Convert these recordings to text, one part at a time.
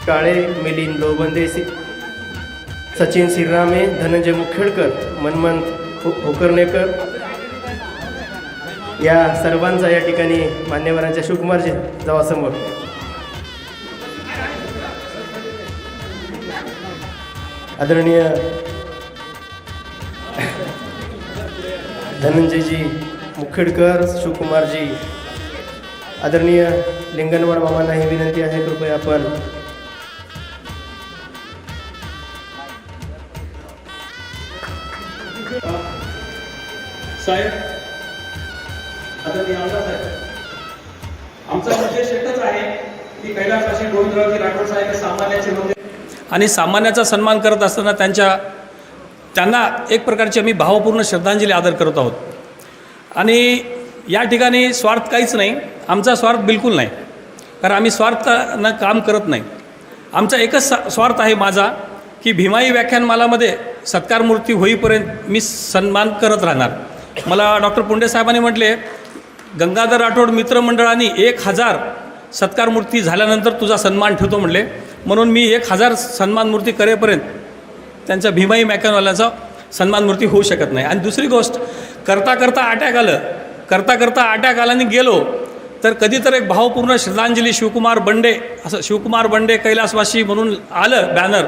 काळे, मिलिंद लोबंदे, सचिन सिररामे, धनंजय मुखेडकर, मनमंत होकर्णेकर या सर्वांचा या ठिकाणी मान्यवरांच्या शिवकुमारजी जावा समोर. आदरणीय धनंजयजी मुखेडकर, शिवकुमारजी, आदरणीय लिंगनवाड मामांना ही विनंती आहे, कृपया आपण साहेब आदरणीय आमदार साहेब, आमचा उद्देश एकच आहे की कैलासवासी गोविंदरावजी राठोड साहेब हे सामान्याचे होते आणि सामान्याचा सन्मान करत असताना त्यांना एक प्रकारची आम्ही भावपूर्ण श्रद्धांजली आदर करत आहोत. आणि या ठिकाणी स्वार्थ काहीच नाही, आमचा स्वार्थ बिलकुल नाही, कारण आम्ही स्वार्थानं काम करत नाही. आमचा एकच स्वार्थ आहे माझा की भीमाई व्याख्यानमालामध्ये सत्कार मूर्ती होईपर्यंत मी सन्मान करत राहणार. मला डॉक्टर पुंडे साहेबांनी म्हटले, गंगाधर राठोड मित्रमंडळाने 1000 सत्कार मूर्ती झाल्यानंतर तुझा सन्मान ठेवतो म्हणले, म्हणून मी 1000 सन्मान मूर्ती करेपर्यंत त्यांच्या भीमाई व्याख्यानवाल्याचा सन्मान मूर्ती होऊ शकत नाही. आणि दुसरी गोष्ट, करता करता अटॅक आला आणि गेलो तर कधी तर एक भावपूर्ण श्रद्धांजली शिवकुमार बंडे, असं शिवकुमार बंडे कैलासवासी म्हणून आलं बॅनर,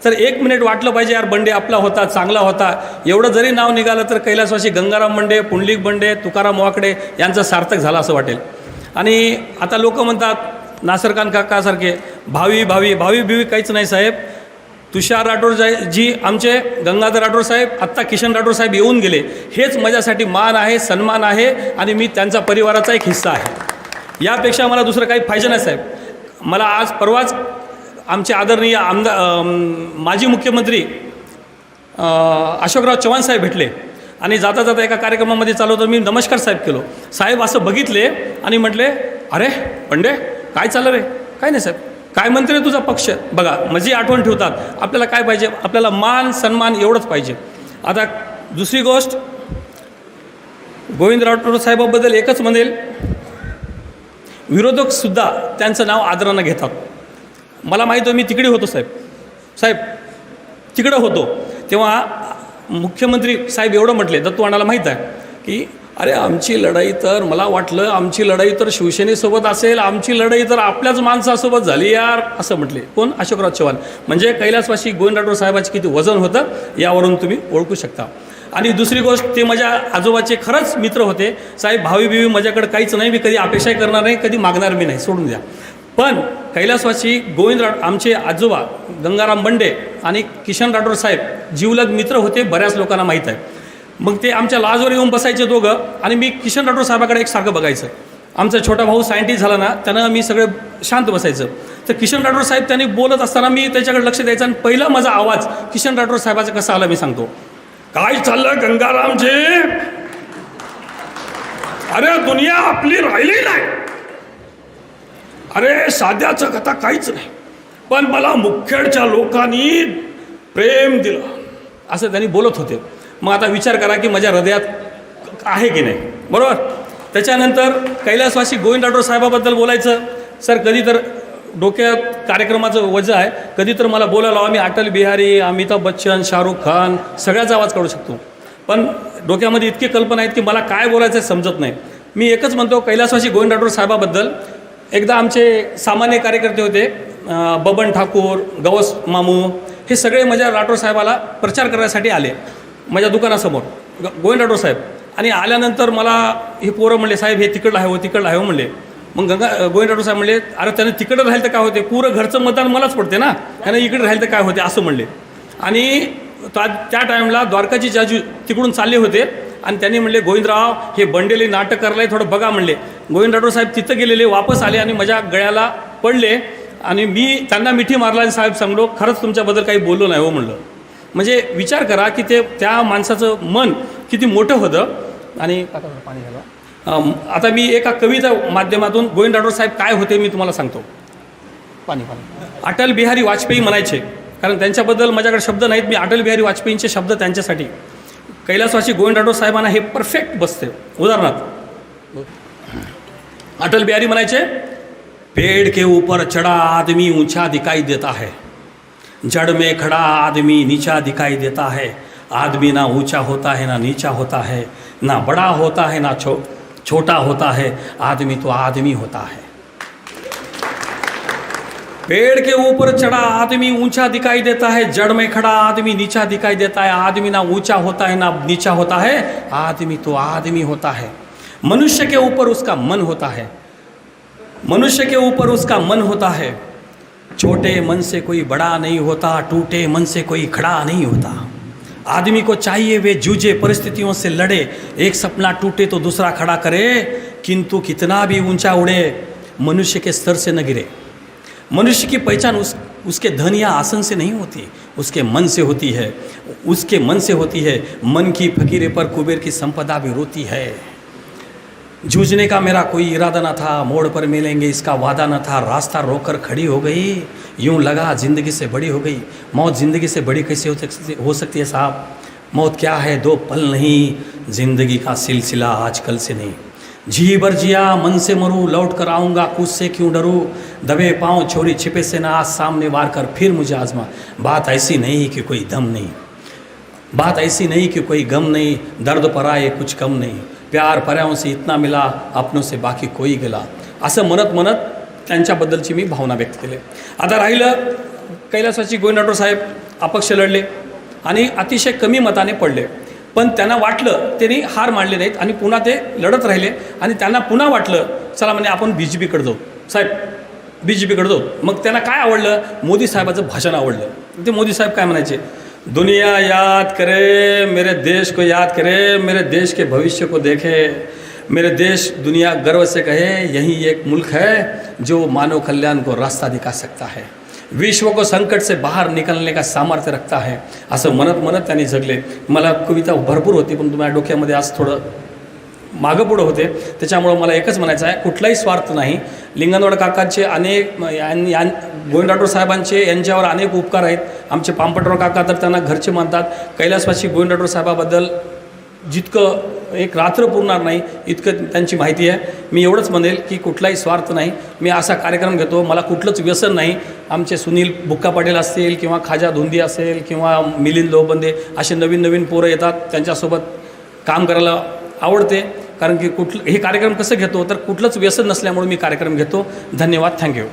तर 1 मिनिट वाटलं पाहिजे यार बंडे आपला होता, चांगला होता. एवढं जरी नाव निघालं तर कैलासवासी गंगाराम बंडे, पुंडलिक बंडे, तुकाराम वाकडे यांचं सार्थक झालं असं वाटेल. आणि आता लोक म्हणतात नासरखान काकासारखे भावी काहीच नाही साहेब. तुषार राठोड जी आमचे गंगाधर राठोड साहेब, आत्ता किशन राठोड साहेब येऊन गेले, हेच माझ्यासाठी मान आहे, सन्मान आहे आणि मी त्यांचा परिवाराचा एक हिस्सा आहे. यापेक्षा मला दुसरं काही पाहिजे नाही साहेब. मला आज परवाच आमचे आदरणीय माजी मुख्यमंत्री अशोकराव चव्हाण साहेब भेटले आणि जाता जाता एका कार्यक्रमामध्ये चालू होतं, मी नमस्कार साहेब केलो. साहेब असं बघितले आणि म्हटले, अरे बंडे काय चाललं रे? काय नाही साहेब, काय म्हणते रे तुझा पक्ष? बघा माझी आठवण ठेवतात. आपल्याला काय पाहिजे? आपल्याला मान सन्मान एवढंच पाहिजे. आता दुसरी गोष्ट, गोविंद राठोड साहेबाबद्दल एकच म्हणेल, विरोधकसुद्धा त्यांचं नाव आदरानं घेतात. मला माहीत आहे, मी तिकडे होतो साहेब तिकडं होतो तेव्हा मुख्यमंत्री साहेब एवढं म्हटले, दत्तू अण्णाला माहीत आहे की अरे आमची लढाई तर, मला वाटलं आमची लढाई तर शिवसेनेसोबत असेल, आमची लढाई तर आपल्याच माणसासोबत झाली यार, असं म्हटले. कोण? अशोकराव चव्हाण. म्हणजे कैलासवासी गोविंद राठोड साहेबाचे किती वजन होतं यावरून तुम्ही ओळखू शकता. आणि दुसरी गोष्ट, ते माझ्या आजोबाचे खरंच मित्र होते साहेब. भावी माझ्याकडे काहीच नाही, मी कधी अपेक्षाही करणार नाही, कधी मागणार मी नाही, सोडून द्या. पण कैलासवासी गोविंद आमचे आजोबा गंगाराम बंडे आणि किशन राठोड साहेब जीवलग मित्र होते, बऱ्याच लोकांना माहीत आहे. मग ते आमच्या लॉजवर येऊन बसायचे दोघं आणि मी किशन राठोड साहेबाकडे एकसारखं बघायचं. आमचा छोटा भाऊ सायंटिस्ट झाला ना, त्यानं मी सगळे शांत बसायचं. तर किशन राठोड साहेब त्यांनी बोलत असताना मी त्याच्याकडे लक्ष द्यायचं आणि पहिला माझा आवाज किशन राठोड साहेबाचा कसा आला मी सांगतो. काय चाललं गंगारामजी? अरे दुनिया आपली राहिली नाही, अरे साध्याचं कथा काहीच नाही, पण मला मुखेडच्या लोकांनी प्रेम दिलं, असं त्यांनी बोलत होते. मग आता विचार करा की माझ्या हृदयात आहे की नाही, बरोबर. त्याच्यानंतर कैलासवासी गोविंद राठोड साहेबाबद्दल बोलायचं, सर कधी तर डोक्यात कार्यक्रमाचं वजह आहे, कधी तर मला बोलायला आम्ही अटल बिहारी, अमिताभ बच्चन, शाहरुख खान सगळ्याचा आवाज काढू शकतो, पण डोक्यामध्ये इतकी कल्पना आहेत की मला काय बोलायचं समजत नाही. मी एकच म्हणतो, कैलासवासी गोविंद राठोड साहेबाबद्दल एकदा आमचे सामान्य कार्यकर्ते होते, बबन ठाकूर, गवस मामू, हे सगळे माझ्या राठोड साहेबाला प्रचार करण्यासाठी आले माझ्या दुकानासमोर, गोविंद राठोड साहेब. आणि आल्यानंतर मला हे पोरं म्हणले, साहेब हे तिकडलं आहे हो, तिकडलं आहे हो म्हणले. मग गोविंद राठोड साहेब म्हणले, अरे त्यानं तिकडं राहिलं तर काय होते, पुरं घरचं मतदान मलाच पडते ना, त्यानं इकडे राहिलं तर काय होते, असं म्हणले. आणि त्या टाईमला द्वारकाची जाजू तिकडून चालले होते आणि त्यांनी म्हणले, गोविंदराव हे बंडेले नाटक करायला थोडं बघा म्हणले. गोविंद राठोड साहेब तिथं गेलेले, वापस आले आणि माझ्या गळ्याला पडले आणि मी त्यांना मिठी मारला आणि साहेब सांगलो, खरंच तुमच्याबद्दल काही बोललो नाही हो म्हणलं. म्हणजे विचार करा की ते त्या माणसाचं मन किती मोठं होतं. आणि पाणी झालं. आता मी एका कविता माध्यमातून गोविंद राठोड साहेब काय होते मी तुम्हाला सांगतो. पाणी. अटल बिहारी वाजपेयी म्हणायचे, कारण त्यांच्याबद्दल माझ्याकडे शब्द नाहीत, मी अटल बिहारी वाजपेयींचे शब्द त्यांच्यासाठी. कैलासवासी गोविंद राठोड साहेबांना हे परफेक्ट बसते. उदाहरणार्थ अटल बिहारी म्हणायचे, पेड़ के ऊपर चढ़ा आदमी ऊंचा दिखाई देता है, जड़ में खड़ा आदमी नीचा दिखाई देता है। आदमी ना ऊंचा होता है ना नीचा होता है, ना बड़ा होता है ना छोटा होता है, आदमी तो आदमी होता है। पेड़ के ऊपर चढ़ा आदमी ऊंचा दिखाई देता है, जड़ में खड़ा आदमी नीचा दिखाई देता है। आदमी ना ऊंचा होता है ना नीचा होता है, आदमी तो आदमी होता है। मनुष्य के ऊपर उसका मन होता है, मनुष्य के ऊपर उसका मन होता है। छोटे मन से कोई बड़ा नहीं होता, टूटे मन से कोई खड़ा नहीं होता। आदमी को चाहिए वे जूझे, परिस्थितियों से लड़े, एक सपना टूटे तो दूसरा खड़ा करे, किंतु कितना भी ऊंचा उड़े मनुष्य के स्तर से न गिरे। मनुष्य की पहचान उसके धन या आसन से नहीं होती, उसके मन से होती है, उसके मन से होती है। मन की फकीरे पर कुबेर की संपदा भी रोती है। जूझने का मेरा कोई इरादा न था, मोड़ पर मिलेंगे इसका वादा न था। रास्ता रोककर खड़ी हो गई, यूं लगा जिंदगी से बड़ी हो गई। मौत जिंदगी से बड़ी कैसे हो सकती है साहब? मौत क्या है, 2 पल नहीं, जिंदगी का सिलसिला आजकल से नहीं। जी भर जिया मन से मरूं, लौट कर आऊँगा कुछ से क्यों डरूं। दबे पाँव छोड़ी छिपे से ना, आज सामने वार कर फिर मुझे आजमा। बात ऐसी नहीं कि कोई दम नहीं, बात ऐसी नहीं कि कोई गम नहीं। दर्द पराये कुछ कम नाही, प्यार पर्यावशी इतना मिला, अपनों से बाकी कोई गेला. असं म्हणत म्हणत त्यांच्याबद्दलची मी भावना व्यक्त केली. आता राहिलं कैलासवासी गोविंद साहेब अपक्ष लढले आणि अतिशय कमी मताने पडले, पण त्यांना वाटलं त्यांनी हार मानले नाहीत आणि पुन्हा ते लढत राहिले आणि त्यांना पुन्हा वाटलं चला म्हणजे आपण BJPकडे जाऊ साहेब, BJPकडे जाऊ. मग त्यांना काय आवडलं, मोदी साहेबाचं भाषण आवडलं. ते मोदी साहेब काय म्हणायचे, दुनिया याद करे मेरे देश को, याद करे मेरे देश के भविष्य को देखे, मेरे देश दुनिया गर्व से कहे यही एक मुल्क है जो मानव कल्याण को रास्ता दिखा सकता है, विश्व को संकट से बाहर निकलने का सामर्थ्य रखता है. असं म्हणत म्हणत त्यांनी जगले. मला कविता भरपूर होती पण तुम्हाला डोक्यामध्ये आज थोडं मागं पुढं होते, त्याच्यामुळं मला एकच म्हणायचं आहे, कुठलाही स्वार्थ नाही. लिंगनवाड काकांचे अनेक गोविंद साहेबांचे यांच्यावर अनेक उपकार आहेत. आमचे पांपटराव काका तर त्यांना घरचे मानतात. कैलासवासी गोविंद साहेबाबद्दल जितकं एक रात्र पुरणार नाही इतकं त्यांची माहिती आहे. मी एवढंच म्हणेल की कुठलाही स्वार्थ नाही. मी असा कार्यक्रम घेतो, मला कुठलंच व्यसन नाही. आमचे सुनील बुक्का पाटील असतील किंवा खाजा धुंदी असेल किंवा मिलिंद लोहबंदे असे नवीन नवीन पोरं येतात, त्यांच्यासोबत काम करायला आवडते. कारण की हे कार्यक्रम कसं घेतो तर कुठलंच व्यसन नसल्यामुळे मी कार्यक्रम घेतो. धन्यवाद, थँक्यू.